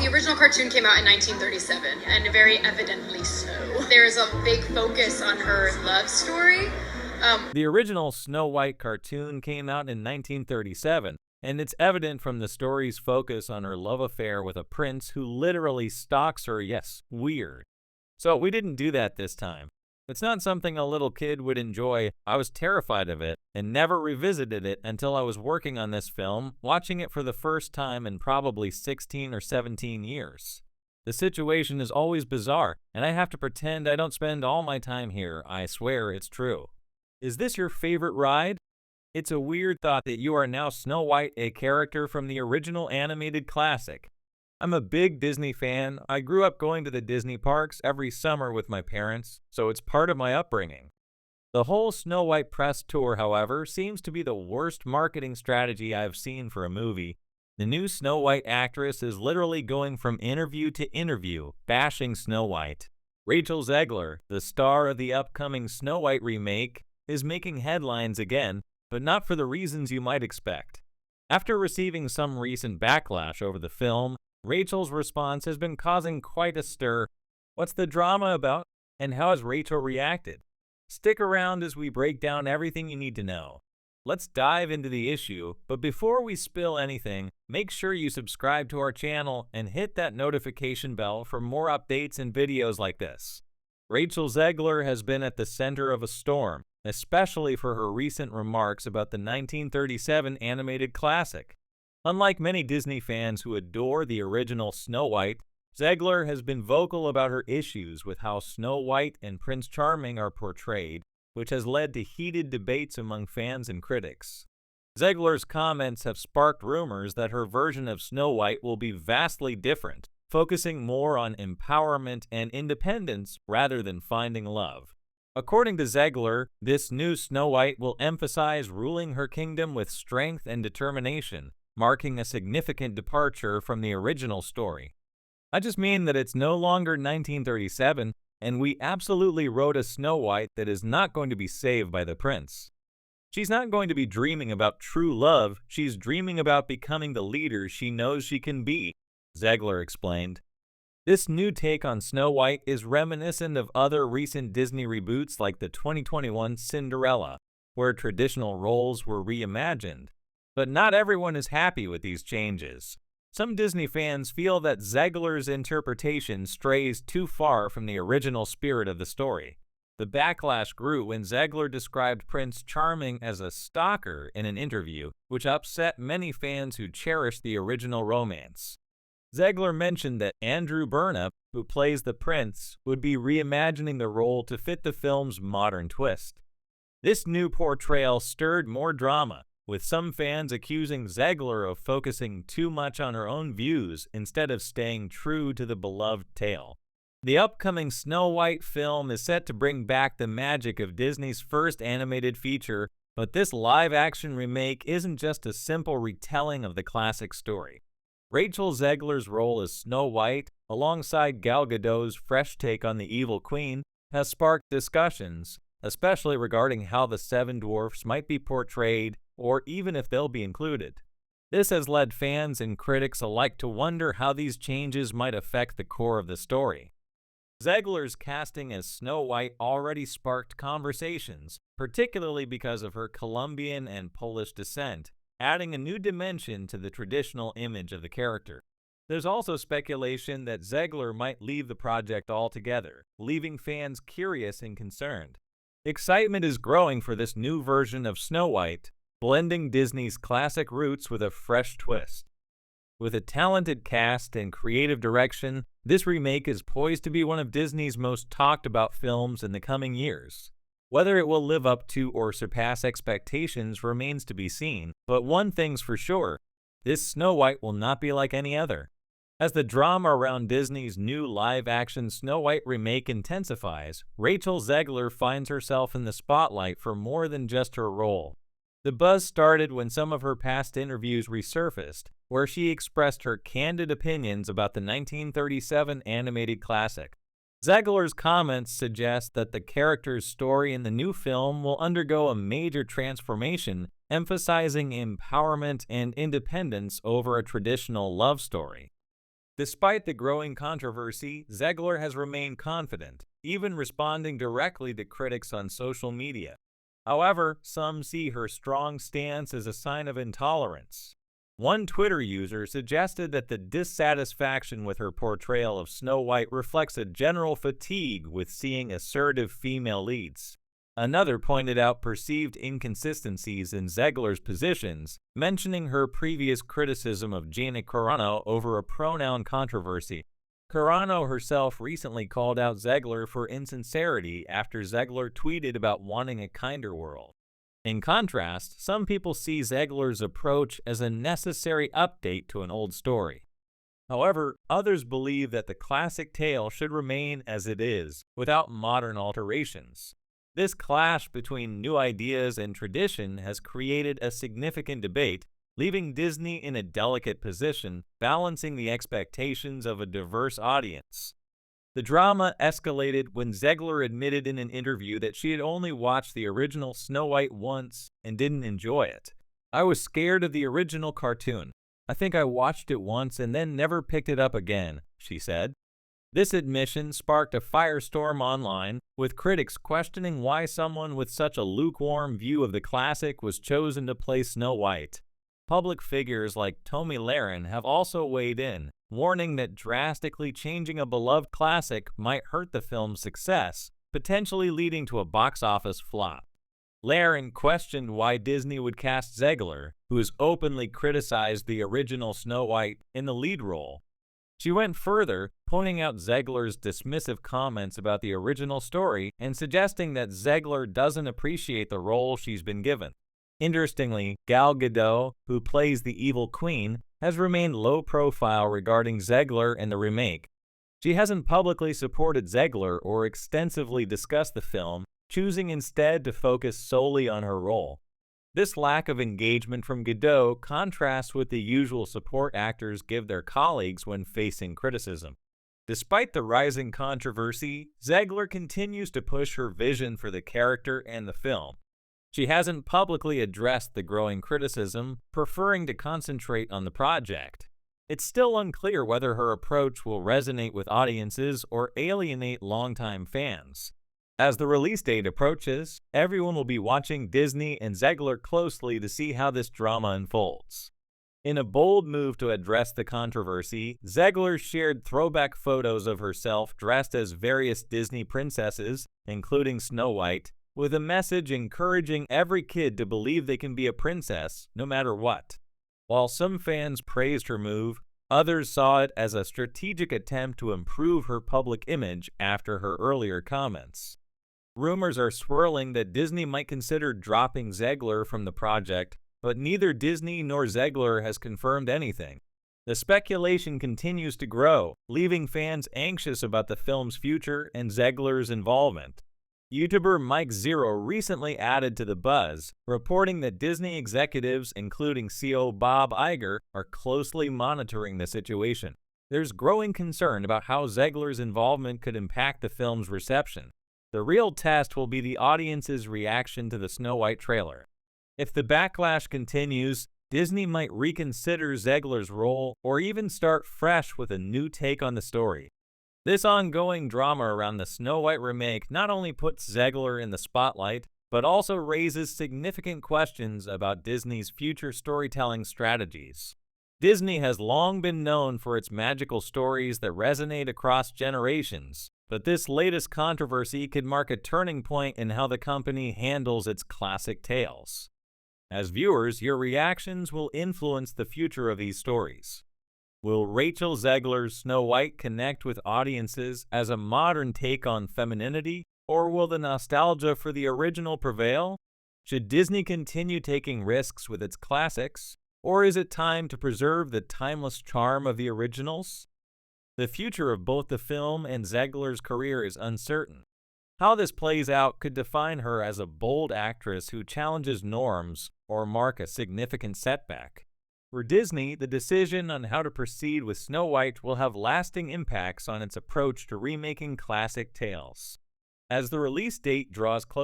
The original cartoon came out in 1937, and very evidently so. There's a big focus on her love story. The original Snow White cartoon came out in 1937, and it's evident from the story's focus on her love affair with a prince who literally stalks her. Yes, weird. So we didn't do that this time. It's not something a little kid would enjoy. I was terrified of it and never revisited it until I was working on this film, watching it for the first time in probably 16 or 17 years. The situation is always bizarre, and I have to pretend I don't spend all my time here. I swear it's true. Is this your favorite ride? It's a weird thought that you are now Snow White, a character from the original animated classic. I'm a big Disney fan. I grew up going to the Disney parks every summer with my parents, so it's part of my upbringing. The whole Snow White press tour, however, seems to be the worst marketing strategy I've seen for a movie. The new Snow White actress is literally going from interview to interview, bashing Snow White. Rachel Zegler, the star of the upcoming Snow White remake, is making headlines again, but not for the reasons you might expect. After receiving some recent backlash over the film, Rachel's response has been causing quite a stir. What's the drama about, and how has Rachel reacted? Stick around as we break down everything you need to know. Let's dive into the issue, but before we spill anything, make sure you subscribe to our channel and hit that notification bell for more updates and videos like this. Rachel Zegler has been at the center of a storm, especially for her recent remarks about the 1937 animated classic. Unlike many Disney fans who adore the original Snow White, Zegler has been vocal about her issues with how Snow White and Prince Charming are portrayed, which has led to heated debates among fans and critics. Zegler's comments have sparked rumors that her version of Snow White will be vastly different, focusing more on empowerment and independence rather than finding love. According to Zegler, this new Snow White will emphasize ruling her kingdom with strength and determination, marking a significant departure from the original story. I just mean that it's no longer 1937, and we absolutely wrote a Snow White that is not going to be saved by the prince. She's not going to be dreaming about true love, she's dreaming about becoming the leader she knows she can be, Zegler explained. This new take on Snow White is reminiscent of other recent Disney reboots like the 2021 Cinderella, where traditional roles were reimagined. But not everyone is happy with these changes. Some Disney fans feel that Zegler's interpretation strays too far from the original spirit of the story. The backlash grew when Zegler described Prince Charming as a stalker in an interview, which upset many fans who cherished the original romance. Zegler mentioned that Andrew Burnap, who plays the prince, would be reimagining the role to fit the film's modern twist. This new portrayal stirred more drama, with some fans accusing Zegler of focusing too much on her own views instead of staying true to the beloved tale. The upcoming Snow White film is set to bring back the magic of Disney's first animated feature, but this live-action remake isn't just a simple retelling of the classic story. Rachel Zegler's role as Snow White, alongside Gal Gadot's fresh take on the evil queen, has sparked discussions, especially regarding how the seven dwarfs might be portrayed or even if they'll be included. This has led fans and critics alike to wonder how these changes might affect the core of the story. Zegler's casting as Snow White already sparked conversations, particularly because of her Colombian and Polish descent, adding a new dimension to the traditional image of the character. There's also speculation that Zegler might leave the project altogether, leaving fans curious and concerned. Excitement is growing for this new version of Snow White, blending Disney's classic roots with a fresh twist. With a talented cast and creative direction, this remake is poised to be one of Disney's most talked about films in the coming years. Whether it will live up to or surpass expectations remains to be seen, but one thing's for sure, this Snow White will not be like any other. As the drama around Disney's new live-action Snow White remake intensifies, Rachel Zegler finds herself in the spotlight for more than just her role. The buzz started when some of her past interviews resurfaced, where she expressed her candid opinions about the 1937 animated classic. Zegler's comments suggest that the character's story in the new film will undergo a major transformation, emphasizing empowerment and independence over a traditional love story. Despite the growing controversy, Zegler has remained confident, even responding directly to critics on social media. However, some see her strong stance as a sign of intolerance. One Twitter user suggested that the dissatisfaction with her portrayal of Snow White reflects a general fatigue with seeing assertive female leads. Another pointed out perceived inconsistencies in Zegler's positions, mentioning her previous criticism of Gina Carano over a pronoun controversy. Carano herself recently called out Zegler for insincerity after Zegler tweeted about wanting a kinder world. In contrast, some people see Zegler's approach as a necessary update to an old story. However, others believe that the classic tale should remain as it is, without modern alterations. This clash between new ideas and tradition has created a significant debate, leaving Disney in a delicate position, balancing the expectations of a diverse audience. The drama escalated when Zegler admitted in an interview that she had only watched the original Snow White once and didn't enjoy it. "I was scared of the original cartoon. I think I watched it once and then never picked it up again," she said. This admission sparked a firestorm online, with critics questioning why someone with such a lukewarm view of the classic was chosen to play Snow White. Public figures like Tomi Lahren have also weighed in, warning that drastically changing a beloved classic might hurt the film's success, potentially leading to a box office flop. Lahren questioned why Disney would cast Zegler, who has openly criticized the original Snow White, in the lead role. She went further, pointing out Zegler's dismissive comments about the original story and suggesting that Zegler doesn't appreciate the role she's been given. Interestingly, Gal Gadot, who plays the evil queen, has remained low profile regarding Zegler and the remake. She hasn't publicly supported Zegler or extensively discussed the film, choosing instead to focus solely on her role. This lack of engagement from Gadot contrasts with the usual support actors give their colleagues when facing criticism. Despite the rising controversy, Zegler continues to push her vision for the character and the film. She hasn't publicly addressed the growing criticism, preferring to concentrate on the project. It's still unclear whether her approach will resonate with audiences or alienate longtime fans. As the release date approaches, everyone will be watching Disney and Zegler closely to see how this drama unfolds. In a bold move to address the controversy, Zegler shared throwback photos of herself dressed as various Disney princesses, including Snow White, with a message encouraging every kid to believe they can be a princess, no matter what. While some fans praised her move, others saw it as a strategic attempt to improve her public image after her earlier comments. Rumors are swirling that Disney might consider dropping Zegler from the project, but neither Disney nor Zegler has confirmed anything. The speculation continues to grow, leaving fans anxious about the film's future and Zegler's involvement. YouTuber Mike Zero recently added to the buzz, reporting that Disney executives, including CEO Bob Iger, are closely monitoring the situation. There's growing concern about how Zegler's involvement could impact the film's reception. The real test will be the audience's reaction to the Snow White trailer. If the backlash continues, Disney might reconsider Zegler's role or even start fresh with a new take on the story. This ongoing drama around the Snow White remake not only puts Zegler in the spotlight, but also raises significant questions about Disney's future storytelling strategies. Disney has long been known for its magical stories that resonate across generations, but this latest controversy could mark a turning point in how the company handles its classic tales. As viewers, your reactions will influence the future of these stories. Will Rachel Zegler's Snow White connect with audiences as a modern take on femininity, or will the nostalgia for the original prevail? Should Disney continue taking risks with its classics, or is it time to preserve the timeless charm of the originals? The future of both the film and Zegler's career is uncertain. How this plays out could define her as a bold actress who challenges norms or mark a significant setback. For Disney, the decision on how to proceed with Snow White will have lasting impacts on its approach to remaking classic tales. As the release date draws closer,